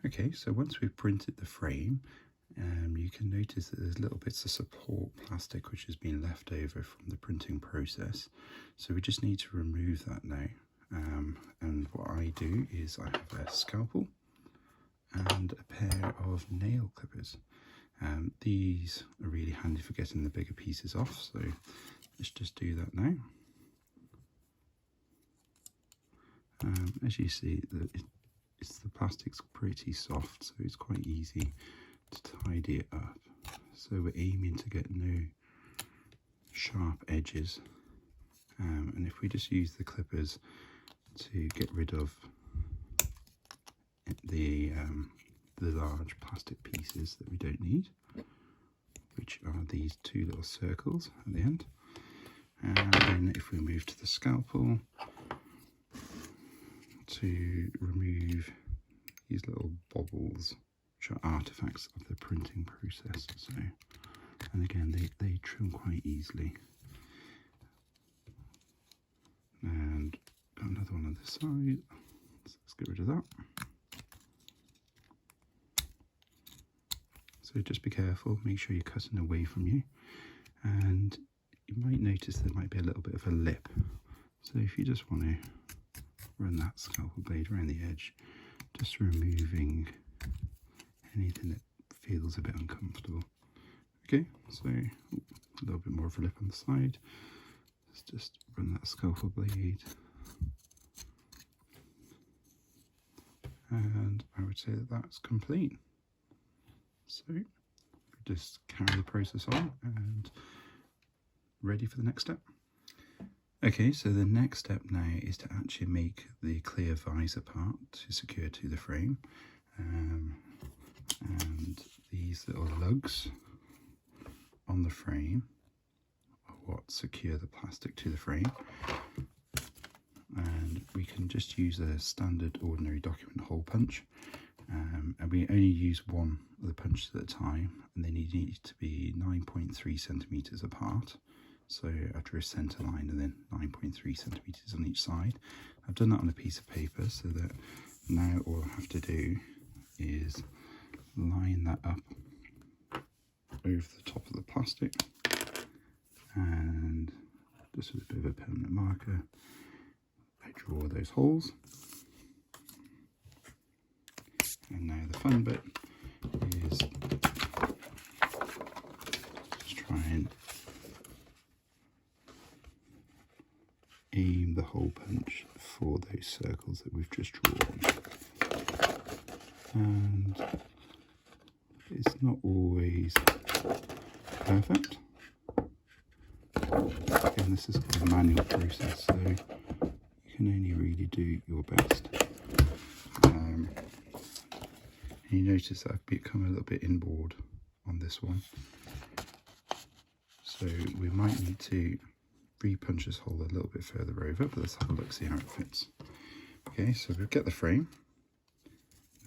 Okay, so once we've printed the frame, you can notice that there's little bits of support plastic which has been left over from the printing process. So we just need to remove that now. And what I do is I have a scalpel and a pair of nail clippers. These are really handy for getting the bigger pieces off, so let's just do that now. As you see, the plastic's pretty soft, so it's quite easy to tidy it up. So we're aiming to get no sharp edges, and if we just use the clippers to get rid of the large plastic pieces that we don't need, which are these two little circles at the end. And then if we move to the scalpel to remove these little bobbles, which are artifacts of the printing process. So, and again, they trim quite easily. And got another one on this side, so let's get rid of that. So just be careful, make sure you're cutting away from you, and you might notice there might be a little bit of a lip. So if you just want to run that scalpel blade around the edge, just removing anything that feels a bit uncomfortable. Okay, so a little bit more of a lip on the side. Let's just run that scalpel blade, and I would say that that's complete. So just carry the process on and ready for the next step. Okay, so the next step now is to actually make the clear visor part to secure to the frame. And these little lugs on the frame are what secure the plastic to the frame. And we can just use a standard ordinary document hole punch. And we only use one of the punches at a time, and they need to be 9.3 centimeters apart. So I drew a centre line and then 9.3 centimeters on each side. I've done that on a piece of paper, so that now all I have to do is line that up over the top of the plastic, and just with a bit of a permanent marker, I draw those holes. And now the fun bit is just try and aim the hole punch for those circles that we've just drawn. And it's not always perfect. Again, this is a manual process, so you can only really do your best. You notice that I've become a little bit inboard on this one, so we might need to re-punch this hole a little bit further over, but let's have a look, see how it fits. Okay, so we'll get the frame.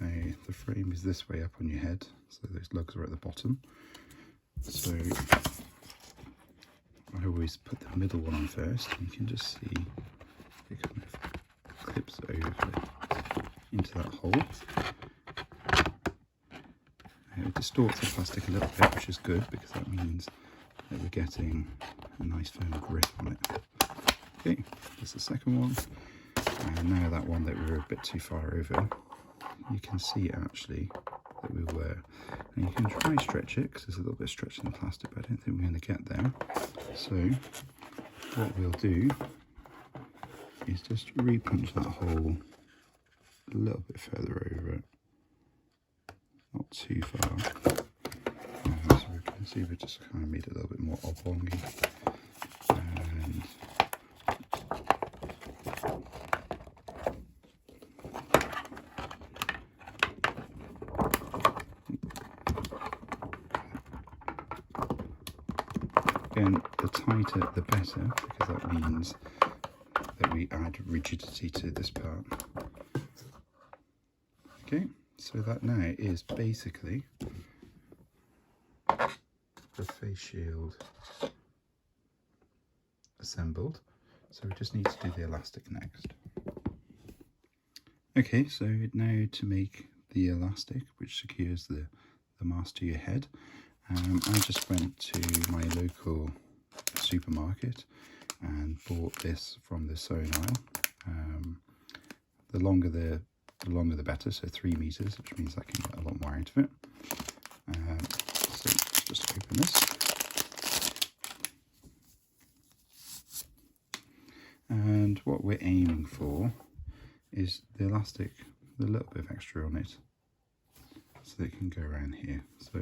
Now the frame is this way up on your head, so those lugs are at the bottom. So I always put the middle one on first, and you can just see it kind of clips over into that hole. It distorts the plastic a little bit, which is good because that means that we're getting a nice firm grip on it. Okay, there's the second one, and now that one that we were a bit too far over, you can see actually that we were, and you can try stretch it because there's a little bit of stretch in the plastic, but I don't think we're going to get there. So what we'll do is just re-punch that hole a little bit further over it. Not too far, so we can see we just kind of made it a little bit more oblongy, and again, the tighter the better, because that means that we add rigidity to this part. Okay. So that now is basically the face shield assembled. So we just need to do the elastic next. Okay, so now to make the elastic which secures the mask to your head. I just went to my local supermarket and bought this from the sewing aisle. The longer the better, so 3 meters, which means I can get a lot more out of it. So just open this. And what we're aiming for is the elastic, the little bit of extra on it, so that it can go around here. So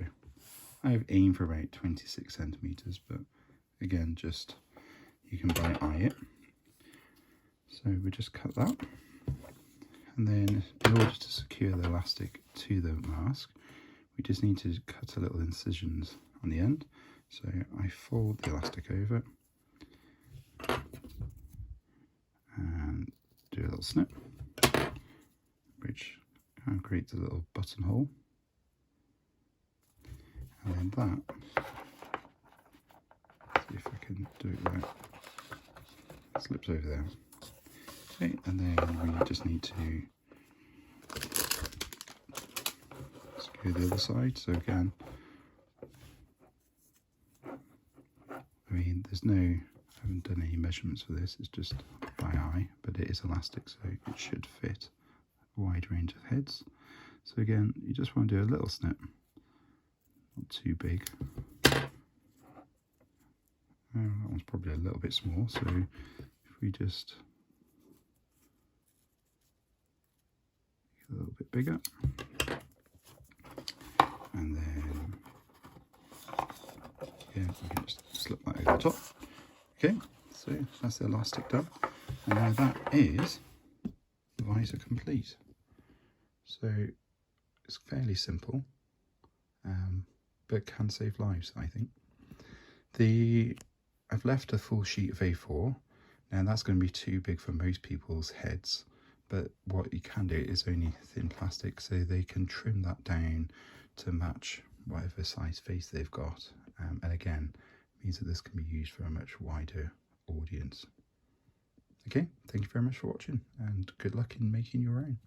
I've aimed for about 26 centimeters, but again, just you can by eye it. So we just cut that, and then in order to secure the elastic to the mask, we just need to cut a little incisions on the end. So I fold the elastic over and do a little snip, which kind of creates a little buttonhole. And then that, see if I can do it right, slips over there. Okay, and then we just need to secure the other side. So again, I mean, I haven't done any measurements for this, it's just by eye, but it is elastic, so it should fit a wide range of heads. So again, you just want to do a little snip, not too big. That one's probably a little bit small, so if we just make it a little bit bigger, and then again, we can just slip that over the top. Okay, so that's the elastic done, and now that is the visor complete. So it's fairly simple, but can save lives, I think. I've left a full sheet of A4. Now that's going to be too big for most people's heads, but what you can do is only thin plastic, so they can trim that down to match whatever size face they've got. And again, means that this can be used for a much wider audience. Okay, thank you very much for watching, and good luck in making your own.